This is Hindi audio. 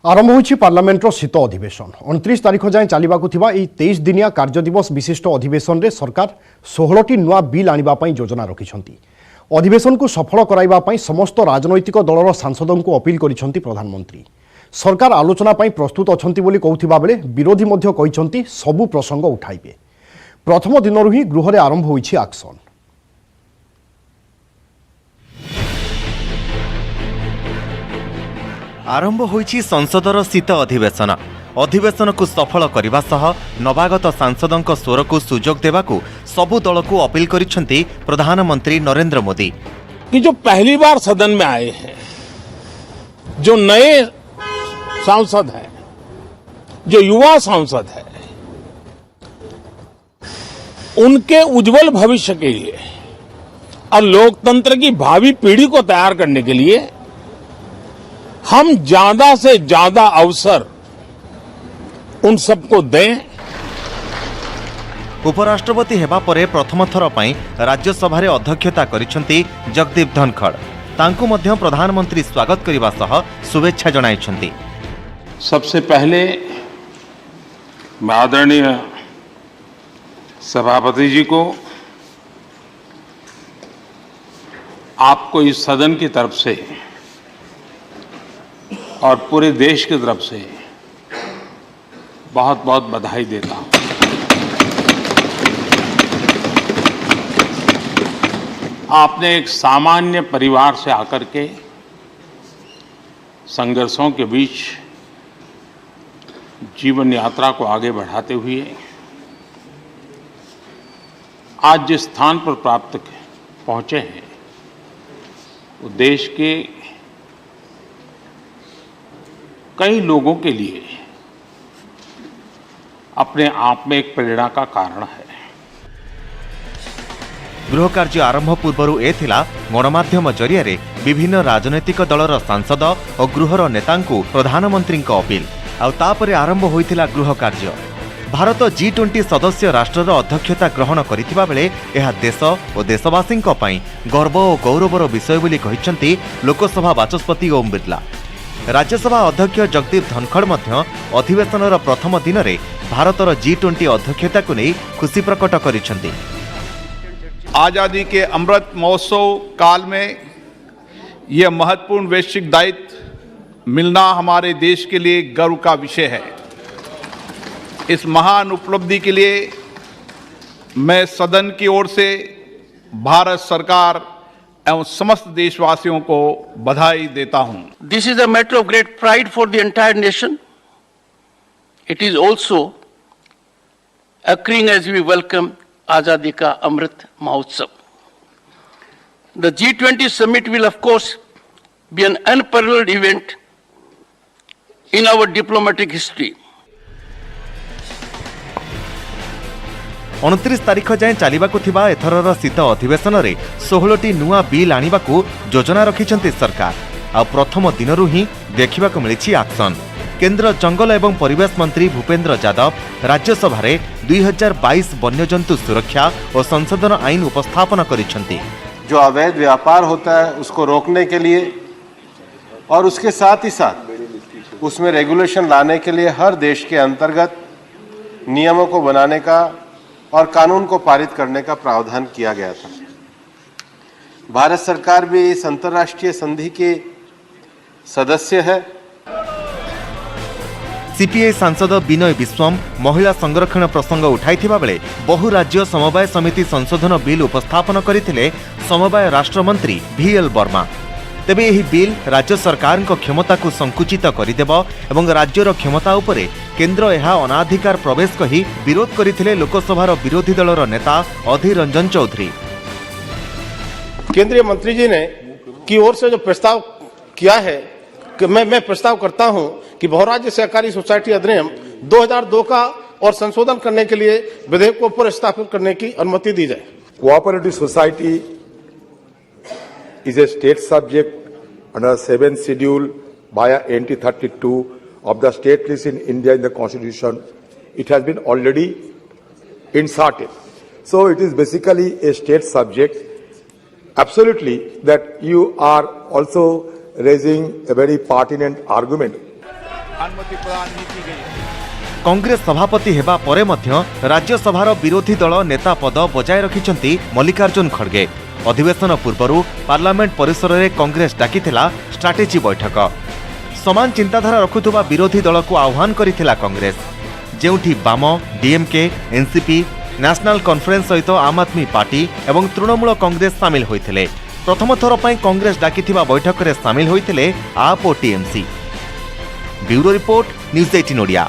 आरंभ होइछि पार्लियामेंटर शीत अधिवेशन 29 तारिख जाए चलवाक 23 दिनिया कार्यदिवस विशिष्ट अधिवेशन रे सरकार 16टी नुआ बिल आनिबा पई योजना रखिछंती। अधिवेशन को सफल कराइबा पई समस्त राजनैतिक दलर सांसदों को अपील करिछंती प्रधानमंत्री। सरकार आलोचना पई प्रस्तुत अछंती बोली कहउथिबा बेले विरोधी मध्य कहिछंती सबु प्रसंग उठाइबे। प्रथम दिनरु ही गृह रे आरंभ होइछि एक्शन। आरंभ होइछि संसदर शीत अधिवेशन। अधिवेशन को सफल करने सह नवागत सांसदों स्वर को सुजोग देवाकू सबु दल को अपील करिसेंती प्रधानमंत्री नरेंद्र मोदी। कि जो पहली बार सदन में आए हैं, जो नए सांसद हैं, जो युवा सांसद हैं, उनके उज्जवल भविष्य के लिए और लोकतंत्र की भावी पीढ़ी को तैयार करने के लिए हम ज्यादा से ज्यादा अवसर उन सबको दें। उपराष्ट्रपति हेबा परे प्रथम थर पई राज्यसभा रे अध्यक्षता करिसेंती जगदीप धनखड़। तांकु मध्य प्रधानमंत्री स्वागत करिबा सह शुभेच्छा जणाइछंती। सबसे पहले मैं आदरणीय सभापति जी को आपको इस सदन की तरफ से और पूरे देश की तरफ से बहुत बहुत बधाई देता हूं। आपने एक सामान्य परिवार से आकर के संघर्षों के बीच जीवन यात्रा को आगे बढ़ाते हुए आज जिस स्थान पर प्राप्त पहुंचे हैं वो देश के कई लोगों के लिए अपने आप में एक प्रेरणा का कारण है। गृह कार्य आरंभ पूर्व एथिला गणमाध्यम जरिया रे विभिन्न राजनैतिक दलर सांसद और गृहर नेतांकु प्रधानमंत्री अपील आउ तापरे आरंभ होइथिला गृह कार्य। भारत G20 सदस्य राष्ट्रर अध्यक्षता ग्रहण करिथिबा बेले एहा देश और देशवासी गर्व और गौरवर विषय बोली कहिसेंती लोकसभा बाचस्पति ओम बिरला। राज्यसभा अध्यक्ष जगदीप धनखड़ मध्य अधिवेशनर प्रथम दिन में भारतर G20 अध्यक्षता को नहीं खुशी प्रकट करिसेंती। आजादी के अमृत महोत्सव काल में यह महत्वपूर्ण वैश्विक दायित्व मिलना हमारे देश के लिए गर्व का विषय है। इस महान उपलब्धि के लिए मैं सदन की ओर से भारत सरकार एवं समस्त देशवासियों को बधाई देता हूं। This is a matter of great pride for the entire nation. It is also occurring as we welcome Azadi Ka Amrit Mahotsav. The G20 summit will of course be an unparalleled event in our diplomatic history. 29 तारिख जाए चलवाक एथरर शीत अधिवेशन में 16टी नुआ बिल आनिबाकू योजना रखिछंती सरकार। आ प्रथम दिनरु ही देखिबाक मिलिछि एक्शन। केंद्र जंगल एवं परिवेश मंत्री भूपेंद्र यादव राज्यसभा रे 2022 वन्यजंतु सुरक्षा और संशोधन आईन उपस्थापन करिछंती। जो अवैध व्यापार होता है उसको रोकने के लिए और उसके साथ ही साथ उसमें रेगुलेशन लाने के लिए हर देश के अंतर्गत नियमों को बनाने का और कानून को पारित करने का प्रावधान किया गया था। भारत सरकार भी इस अंतर्राष्ट्रीय संधि के सदस्य है। सीपीआई सांसद विनय विश्वम महिला संरक्षण प्रसंग उठाइथिबा बेले बहु राज्य समवाय समिति संशोधन बिल उपस्थापन करथिले समवाय राष्ट्रमंत्री VL वर्मा। तेबे एही बिल राज्य सरकार क्षमता को संकुचित करदेव एवं राज्यर क्षमता उपरे केंद्र यह अनाधिकार प्रवेश कही विरोध करथिले लोकसभार विरोधी दलर नेता अधीर रंजन चौधरी। केंद्रीय मंत्री जी ने की ओर से जो प्रस्ताव किया है कि मैं प्रस्ताव करता हूं कि बहुराज्य सहकारी सोसाइटी अधिनियम 2002 का और संशोधन करने के लिए विधेयक को पुनर्स्थापित करने की अनुमति दी जाए। Cooperative society is a state subject under 7th schedule via NT 32 of the state list in India in the constitution. It has been already inserted. So it is basically a state subject. Absolutely that you are also raising a very pertinent argument. अनुमति प्रदान नहीं की गई है। कांग्रेस सभापति हेबा परे मध्य राज्यसभार विरोधी दल नेता पद बजाय रखिछंती मल्लिकार्जुन खड़गे। अधिवेशन पूर्वरु पार्लियामेंट परिसर में कांग्रेस डाकिथिला स्ट्राटेजी बैठक। समान चिंताधारा रखुथुबा विरोधी दल को आह्वान करिथिला कांग्रेस, जेउठी बाम, डीएमके, एनसीपी, नेशनल कॉन्फ्रेंस सहित आम आदमी पार्टी एवं तृणमूल कांग्रेस सामिल होइथिले। प्रथम थर पई कांग्रेस डाकिथिबा बैठक में सामिल होइथिले आप और TMC. Bureau report, news 18 Odia.